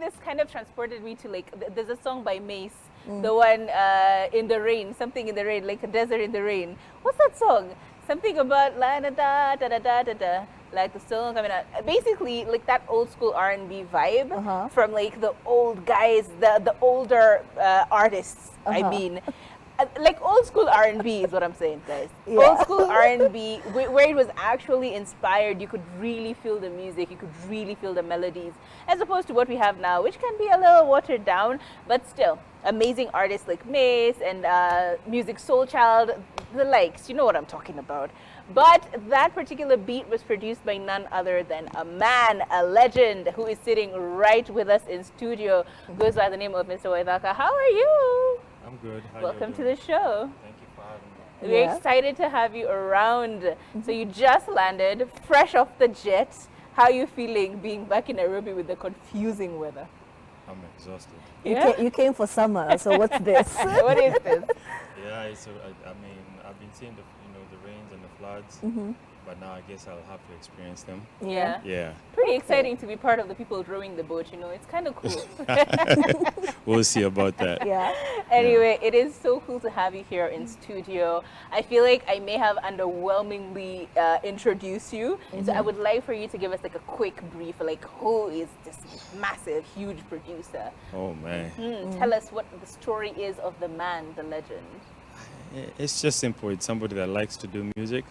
this kind of transported me to like, there's a song by Mace, the one in the rain, something in the rain, like a desert in the rain. What's that song? Something about la da da da da da da da, like the song coming out. Basically, like that old school R&B vibe from like the old guys, the older artists. I mean. Like old school R&B is what I'm saying, guys. Yeah. Old school R&B, where it was actually inspired. You could really feel the music. You could really feel the melodies, as opposed to what we have now, which can be a little watered down, but still amazing artists like Mace and Music Soul Child, the likes. You know what I'm talking about. But that particular beat was produced by none other than a man, a legend, who is sitting right with us in studio. Goes by the name of Mr. Waithaka. How are you? I'm good. How Welcome to the show. Thank you for having me. We're excited to have you around. So you just landed, fresh off the jet. How are you feeling being back in Nairobi with the confusing weather? I'm exhausted. You came for summer, so what's this? What is this? Yeah, I mean, I've been seeing the rains and the floods, but now I guess I'll have to experience them. Yeah. Yeah. Pretty exciting to be part of the people rowing the boat, you know. It's kind of cool. We'll see about that. Yeah. Anyway, it is so cool to have you here in studio. I feel like I may have underwhelmingly introduced you. So I would like for you to give us like a quick brief, like who is this massive, huge producer? Oh, man. Tell us what the story is of the man, the legend. It's just simple. It's somebody that likes to do music.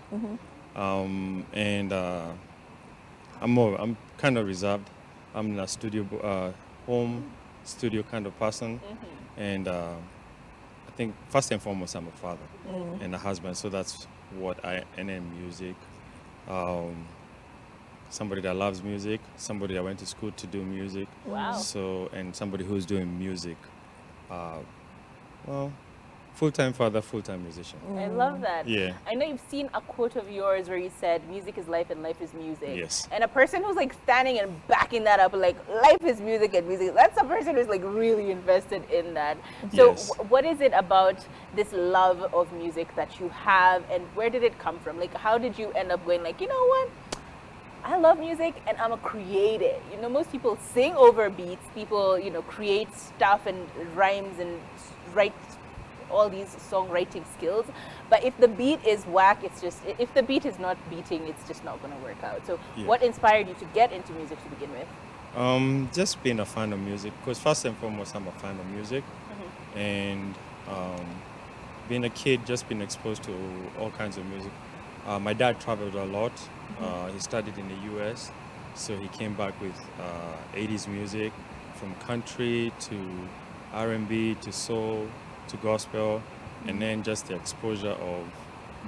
And I'm kind of reserved. I'm in a studio, home studio kind of person. And I think first and foremost, I'm a father and a husband. So that's what I am in music. Somebody that loves music, somebody that went to school to do music. Wow. So, and somebody who's doing music. Well, full-time father, full-time musician. I love that. Yeah. I know you've seen a quote of yours where you said, music is life and life is music. Yes. And a person who's like standing and backing that up, like life is music and music, that's a person who's like really invested in that. So Yes. what is it about this love of music that you have, and where did it come from? Like, how did you end up going like, you know what? I love music and I'm a creator. You know, most people sing over beats. People, you know, create stuff and rhymes and write all these songwriting skills, but if the beat is whack, it's just, if the beat is not beating, it's just not going to work out. So what inspired you to get into music to begin with? Just being a fan of music, because first and foremost, I'm a fan of music. And being a kid, just being exposed to all kinds of music. My dad traveled a lot. He studied in the US, so he came back with 80s music, from country to R&B to soul to gospel, and then just the exposure of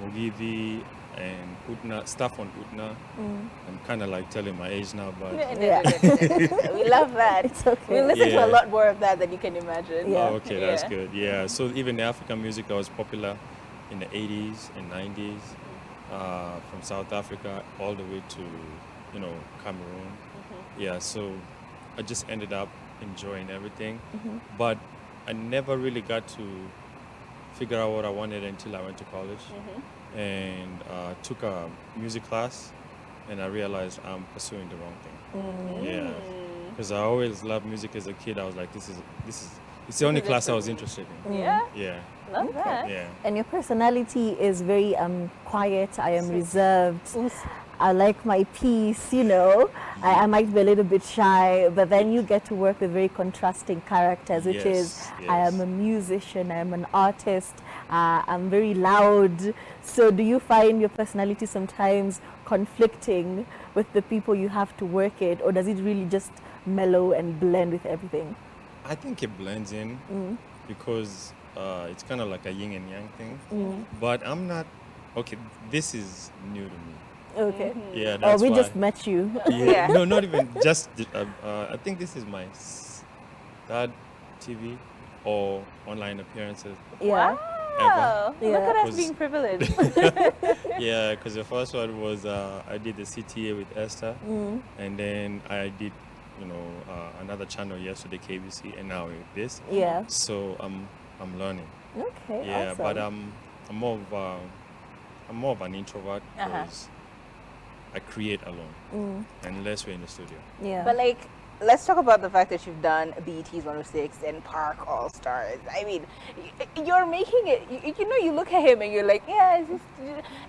Mugithi and Utna, stuff on Utna. I'm kind of like telling my age now, but We love that. It's okay. We listen to a lot more of that than you can imagine. Yeah. Oh, okay, that's good. Yeah, so even the African music that was popular in the 80s and 90s, from South Africa all the way to, you know, Cameroon. Yeah, so I just ended up enjoying everything, but I never really got to figure out what I wanted until I went to college and took a music class, and I realized I'm pursuing the wrong thing. Yeah, because I always loved music as a kid. I was like, it's the only class I was interested in. Yeah. Yeah. Love that. Yeah. And your personality is very quiet. I am reserved. I like my peace, you know. I might be a little bit shy, but then you get to work with very contrasting characters, which is I am a musician, I am an artist, I'm very loud. So do you find your personality sometimes conflicting with the people you have to work it, or does it really just mellow and blend with everything? I think it blends in because it's kind of like a yin and yang thing. But I'm not, okay, this is new to me. Okay. Yeah, that's we why. just met you. Yeah. No, not even just. I think this is my third TV or online appearances. Yeah. Wow. Ever. Look at us Was- being privileged. Yeah, because the first one was I did the CTA with Esther, and then I did, you know, another channel yesterday, KBC, and now with this. Yeah. So I'm learning. Okay. Yeah, awesome. but I'm more of an introvert because I create alone unless we're in the studio. Yeah. But like, let's talk about the fact that you've done BET's 106 and Park All Stars. I mean, you're making it. You look at him and you're like, yeah, it's just,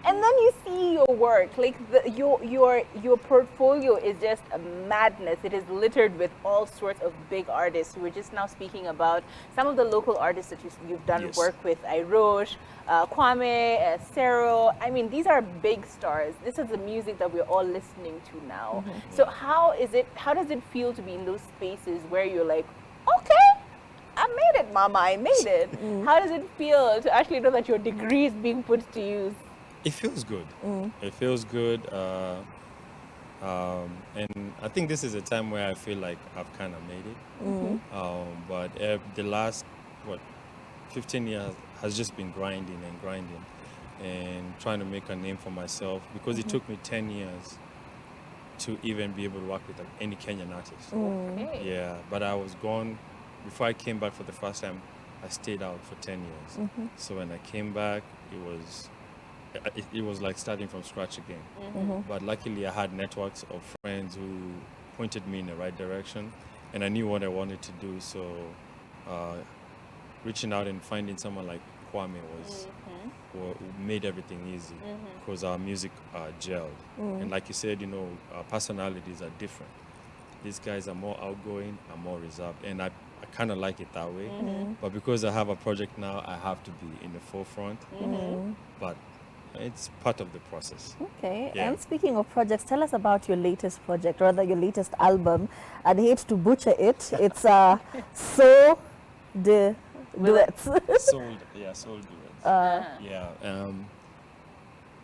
and then you see your work. Like your portfolio is just a madness. It is littered with all sorts of big artists. We were just now speaking about some of the local artists that you've done Yes. work with. Irosh, Kwame, Sero. I mean, these are big stars. This is the music that we're all listening to now. So how does it feel to be in those spaces where you're like, okay, I made it, mama, I made it. How does it feel to actually know that your degree is being put to use? It feels good. It feels good. And I think this is a time where I feel like I've kind of made it. But the last, 15 years has just been grinding and trying to make a name for myself, because it took me 10 years to even be able to work with any Kenyan artist. Okay. Yeah, but I was gone. Before I came back for the first time, I stayed out for 10 years. So when I came back, it was like starting from scratch again. But luckily I had networks of friends who pointed me in the right direction, and I knew what I wanted to do. So reaching out and finding someone like Kwame made everything easy, because our music gelled. And like you said, our personalities are different. These guys are more outgoing, I'm more reserved, and I kind of like it that way. But because I have a project now, I have to be in the forefront. But it's part of the process. Okay, Yeah. and speaking of projects, tell us about your latest project, rather your latest album. I'd hate to butcher it. It's So de Duets. Soul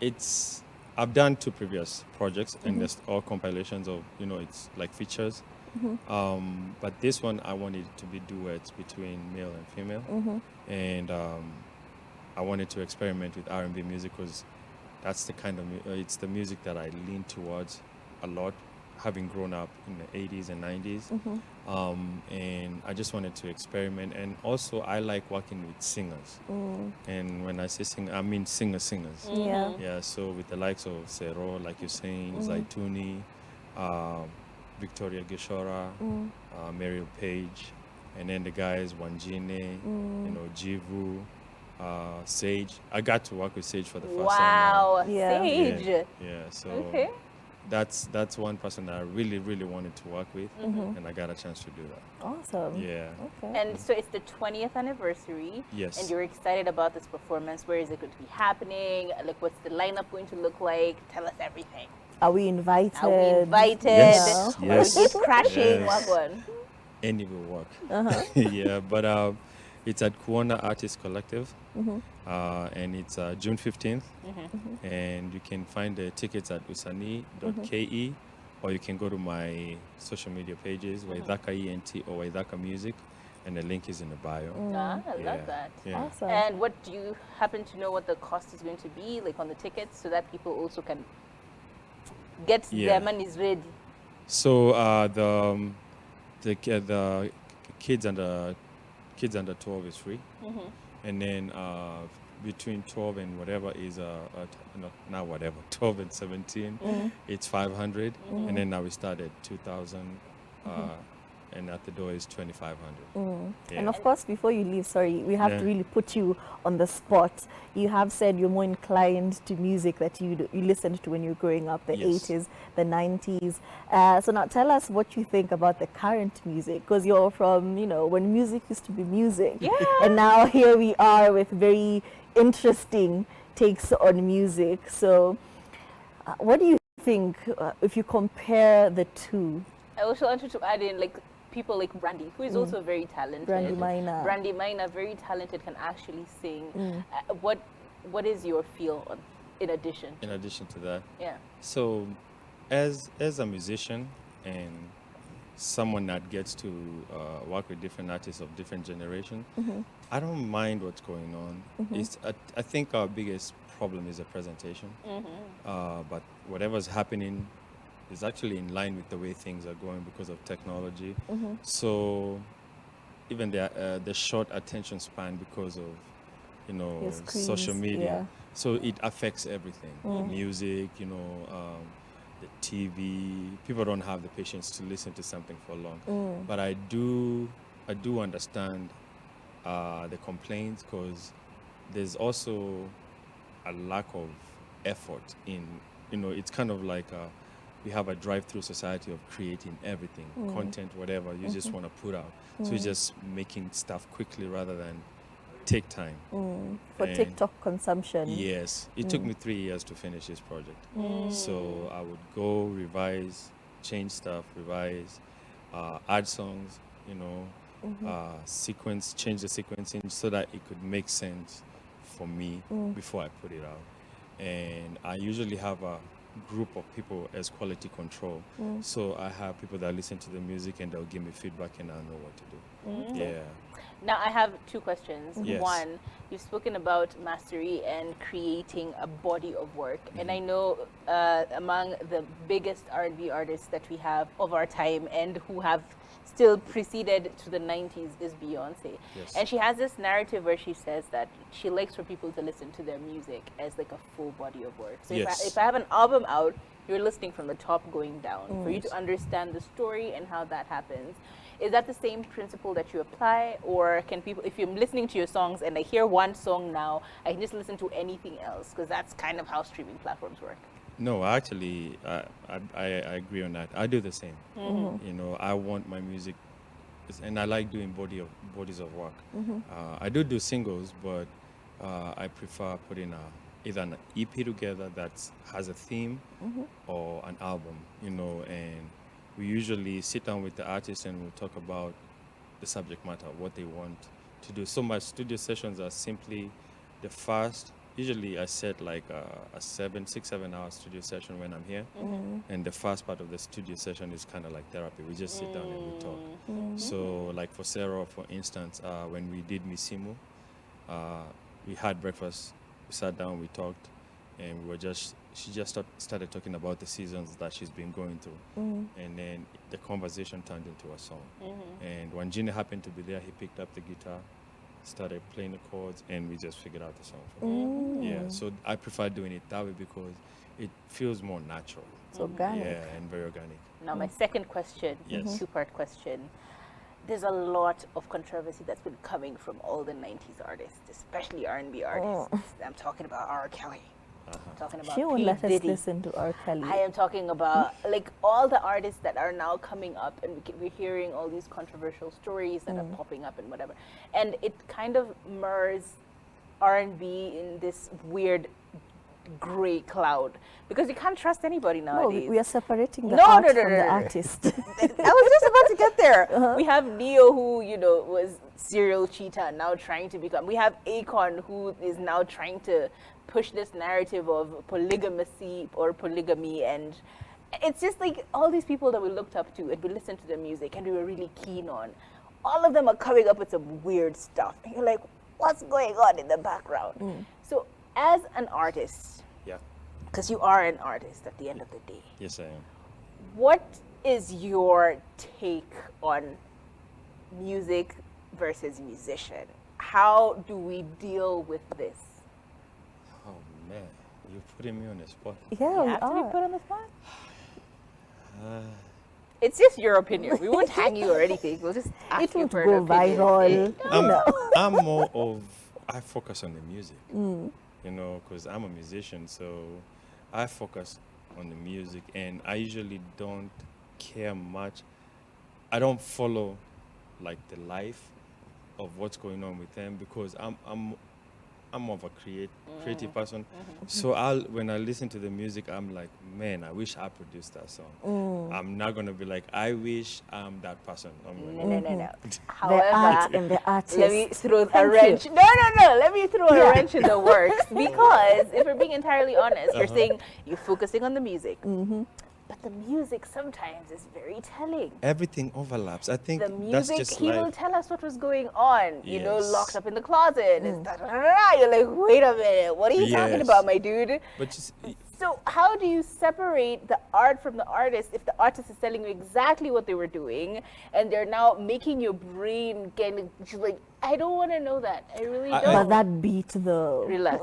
duets. I've done 2 previous projects, and there's all compilations of, it's like features. But this one, I wanted it to be duets between male and female. And I wanted to experiment with R&B music, because that's the kind of it's the music that I lean towards a lot, having grown up in the 80s and 90s. And I just wanted to experiment. And also I like working with singers. And when I say singer, I mean singers. Yeah. Yeah, so with the likes of Sero, like you're saying, Zaituni, Victoria Gishora, Mariel Page, and then the guys Wanjine, Jivu, Sage. I got to work with Sage for the first time. Wow, Yeah. Sage. Yeah, so Okay. that's one person that I really, really wanted to work with, and I got a chance to do that. Awesome. Yeah. Okay. And so it's the 20th anniversary. Yes. And you're excited about this performance. Where is it going to be happening? Like, what's the lineup going to look like? Tell us everything. Are we invited? Are we invited? Yes. Or Yes. is it crashing? Yes. What one? Any will work. Yeah, but it's at Kuona Artist Collective, and it's June 15th, and you can find the tickets at usani.ke, or you can go to my social media pages, Waithaka ENT or Waithaka Music, and the link is in the bio. Ah, I Yeah. love that. Yeah. Awesome. And what do you happen to know what the cost is going to be, like on the tickets, so that people also can get Yeah. their monies ready? So the kids under 12 is free, and then between 12 and whatever is not whatever 12 and 17, it's 500, and then now we start at 2,000, and at the door is 2,500. Yeah. And of course, before you leave, sorry, we have Yeah. to really put you on the spot. You have said you're more inclined to music that you listened to when you were growing up, the Yes. 80s, the 90s. So now tell us what you think about the current music, because you're from, when music used to be music. Yeah. And now here we are with very interesting takes on music. So what do you think if you compare the two? I also wanted to add in, like, people like Brandy, who is also very talented. Brandy Maina. Brandy Maina, very talented, can actually sing. What is your feel on, in addition? In addition to that, Yeah. so as a musician and someone that gets to work with different artists of different generations, I don't mind what's going on. I think our biggest problem is the presentation. But whatever's happening is actually in line with the way things are going because of technology. So even the short attention span because of Your social screens, media. yeah. So it affects everything, music, the TV. People don't have the patience to listen to something for long. But I do understand the complaints, because there's also a lack of effort in, it's kind of like we have a drive-through society of creating everything, content, whatever you just want to put out. So you're just making stuff quickly rather than take time. For And TikTok consumption. yes, it took me 3 years to finish this project. So I would go revise, change stuff, revise, add songs, change the sequencing so that it could make sense for me before I put it out. And I usually have a group of people as quality control. So I have people that listen to the music and they'll give me feedback and I'll know what to do. Yeah. Now I have two questions. Yes. One, you've spoken about mastery and creating a body of work, and I know among the biggest R&B artists that we have of our time and who have still preceded to the 90s is Beyonce. Yes. And she has this narrative where she says that she likes for people to listen to their music as like a full body of work. So Yes. if I have an album out, you're listening from the top going down for you to understand the story and how that happens. Is that the same principle that you apply, or can people, if you're listening to your songs and I hear one song now, I can just listen to anything else? Because that's kind of how streaming platforms work. No, actually, I agree on that. I do the same. I want my music, and I like doing bodies of work. I do singles, but I prefer putting either an EP together that has a theme or an album, and we usually sit down with the artist and we'll talk about the subject matter, what they want to do. So my studio sessions are simply the first. Usually I set like a 6-7 hour studio session when I'm here. And the first part of the studio session is kind of like therapy. We just sit down and we talk. So like for Sarah, for instance, when we did Misimu, we had breakfast, we sat down, we talked, and she just started talking about the seasons that she's been going through. And then the conversation turned into a song. And when Gina happened to be there, he picked up the guitar, started playing the chords, and we just figured out the song for her. Yeah, so I prefer doing it that way because it feels more natural. It's organic. Yeah, and very organic. Now my second question, Yes. two-part question. There's a lot of controversy that's been coming from all the 90s artists, especially R&B artists. I'm talking about R. Kelly. I'm talking about She won't P. let us Diddy. listen to R. Kelly. I am talking about like all the artists that are now coming up, and we're hearing all these controversial stories that are popping up and whatever. And it kind of merges R&B in this weird gray cloud because you can't trust anybody No, nowadays. we are separating the No, art no, no, from no, the no. artist. I was just about to get there. We have Neo, who was serial cheater, now trying to become. We have Akon, who is now trying to push this narrative of polygamy, and it's just like all these people that we looked up to and we listened to their music and we were really keen on. All of them are coming up with some weird stuff, and you're like, what's going on in the background? So, as an artist, Yeah. because you are an artist at the end of the day, Yes, I am. what is your take on music versus musician? How do we deal with this? Oh man, you're putting me on the spot. Yeah, we Have to be are. put on the spot? Uh, It's just your opinion. We won't hang you or anything. We'll just ask It you won't for go an opinion. viral. I'm more of, I focus on the music, because I'm a musician, so I focus on the music, and I usually don't care much. I don't follow like the life of what's going on with them because I'm more of a creative person. So when I listen to the music, I'm like, man, I wish I produced that song. I'm not gonna be like, I wish I'm that person. I'm like, No. The However, art and the artist. let me throw a Thank wrench. you. No. Let me throw a wrench in the works because if we're being entirely honest, we're saying you're focusing on the music. But the music sometimes is very telling. everything overlaps. I think The that's music, just he will life. tell us what was going on, Yes. locked up in the closet. It's da-da-da-da. You're like, wait a minute, what are you talking Yes. about, my dude? But just, So how do you separate the art from the artist if the artist is telling you exactly what they were doing and they're now making your brain get just like, I don't want to know that. I really I- don't. But that beat though. Relax.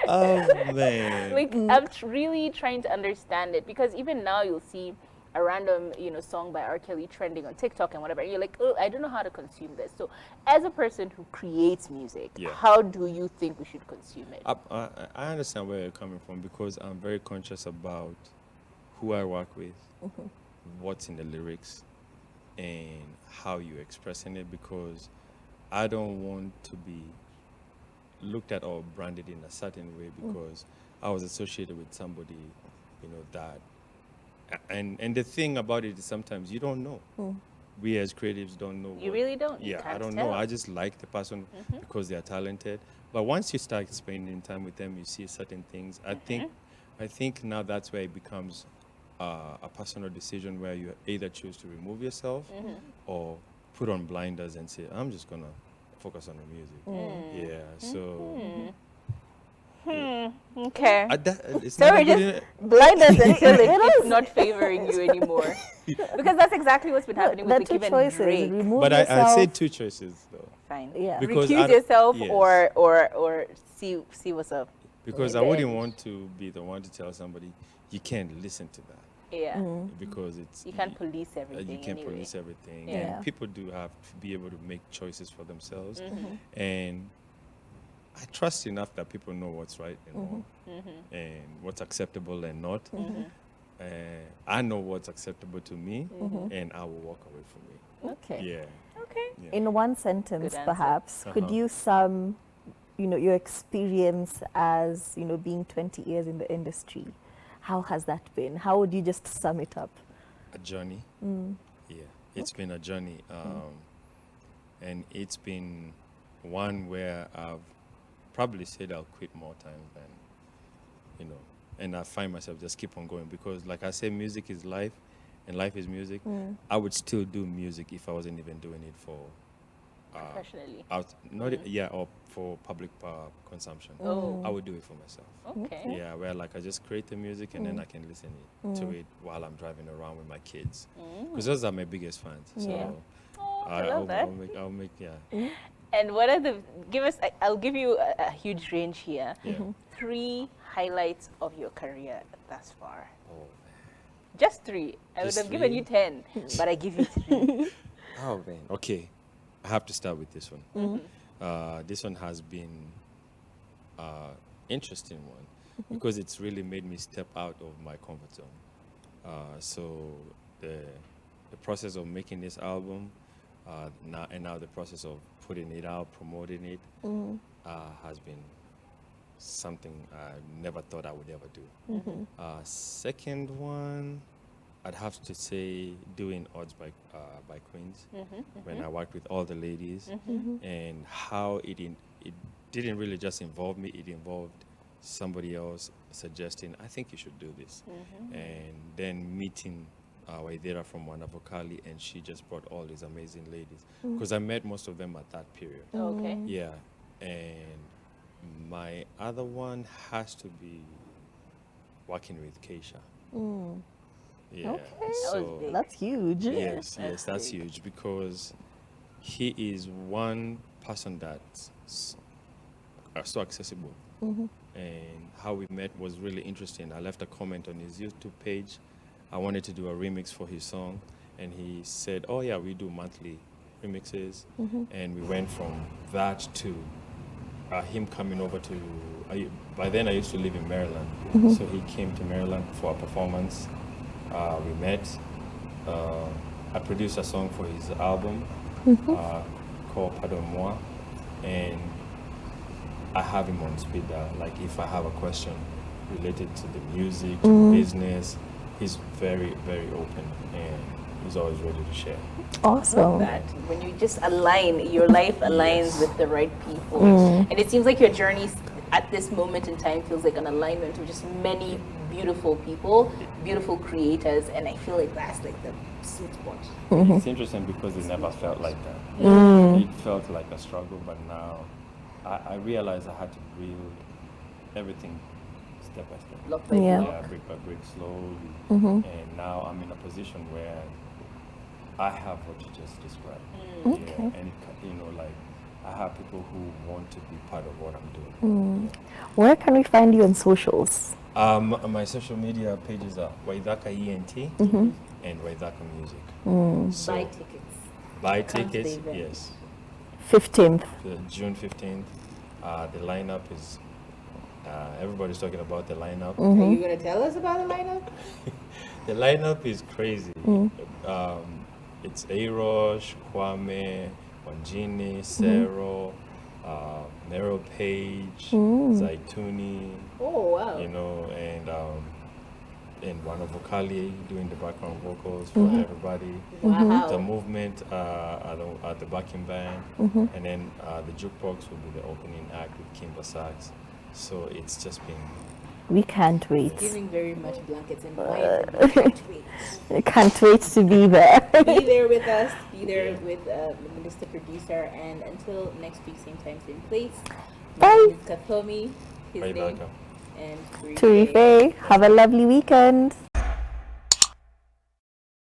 Oh man. Like I'm really trying to understand it, because even now you'll see a random, song by R. Kelly trending on TikTok and whatever. And you're like, oh, I don't know how to consume this. So, as a person who creates music, Yeah. how do you think we should consume it? I understand where you're coming from because I'm very conscious about who I work with, what's in the lyrics, and how you're expressing it, because I don't want to be looked at or branded in a certain way because I was associated with somebody, that. And the thing about it is sometimes you don't know. We as creatives don't know. You really don't. You Yeah, I can't don't tell. know. I just like the person because they are talented. But once you start spending time with them, you see certain things. I think now that's where it becomes a personal decision where you either choose to remove yourself or put on blinders and say, I'm just gonna focus on the music. Yeah. So. Okay. It's So not we're a good just blind us until it's not favoring you anymore. Because that's exactly what's been happening There with are the two Kim and choices. Drake. Remove But yourself. I said two choices though. Fine. Yeah. Because Recuse I don't- yourself yes. or see what's up. Because in I the wouldn't end. want to be the one to tell somebody you can't listen to that Yeah. because it's You can't police you everything can't anyway. police everything, Yeah. and people do have to be able to make choices for themselves. And I trust enough that people know what's right and wrong, and what's acceptable and not. I know what's acceptable to me, and I will walk away from it. Okay. Yeah. Okay. Yeah. In one sentence, Good answer. perhaps, could you sum, your experience as, being 20 years in the industry? How has that been? How would you just sum it up? A journey. Yeah, it's been a journey, and it's been one where I've probably said I'll quit more times than, and I find myself just keep on going because, like I said, music is life, and life is music. I would still do music if I wasn't even doing it for Professionally. or for public consumption. Oh. I would do it for myself. Okay. Yeah, where like I just create the music and then I can listen to it while I'm driving around with my kids, because those are my biggest fans. So Yeah. Oh, I love that. I'll make yeah. And what are I'll give you a huge range here. Yeah. 3 highlights of your career thus far. Oh, Just 3. I would Just have given 3? you 10, but I give you 3. oh man. Okay, I have to start with this one. This one has been interesting one because it's really made me step out of my comfort zone. So the process of making this album, now the process of putting it out, promoting it, has been something I never thought I would ever do. Second one, I'd have to say doing Odds by Queens, when I worked with all the ladies, and how it didn't really just involve me, it involved somebody else suggesting, I think you should do this. And then meeting Waithaka from Waithaka, and she just brought all these amazing ladies. Because I met most of them at that period. Okay. Yeah. And my other one has to be working with Keisha. Yeah. Okay. That was So big. That's huge. yes, big. that's huge because he is one person that's so accessible. And how we met was really interesting. I left a comment on his YouTube page. I wanted to do a remix for his song, and he said, "Oh yeah, we do monthly remixes." And we went from that to him coming over to. By then, I used to live in Maryland, so he came to Maryland for a performance. We met. I produced a song for his album called Pardon Moi, and I have him on speed dial. Like if I have a question related to the music, to the business, he's very, very open, and he's always ready to share. Awesome. That when you just align, your life aligns with the right people. And it seems like your journey at this moment in time feels like an alignment of just many beautiful people, beautiful creators, and I feel like that's like the sweet spot. It's interesting because it never felt like that. It felt like a struggle, but now I realized I had to build everything step by step. Block by Yeah. block. Brick by brick, slowly. And now I'm in a position where I have what you just described. Yeah, and it, like I have people who want to be part of what I'm doing. Where can we find you on socials? My social media pages are Waithaka ENT and Waithaka Music. So Buy tickets. buy Come to the tickets, event. yes. 15th. June 15th. The lineup is, everybody's talking about the lineup. Are you going to tell us about the lineup? The lineup is crazy. It's A-Rosh, Kwame, Wanjini, Sero, Meryl Page, Zaituni, Oh, wow. you know, and one of Vocali doing the background vocals for everybody. Wow. The movement at the backing band, and then the jukebox will be the opening act with Kimber Sax. So it's just been. We can't wait. Giving very much blankets and quiet. And can't wait. I can't wait to be there. Be there with us. Be there with Mr. Producer. And until next week, same time, same place. My Bye. name is Katomi. His name. Waithaka. And Turife, have a lovely weekend.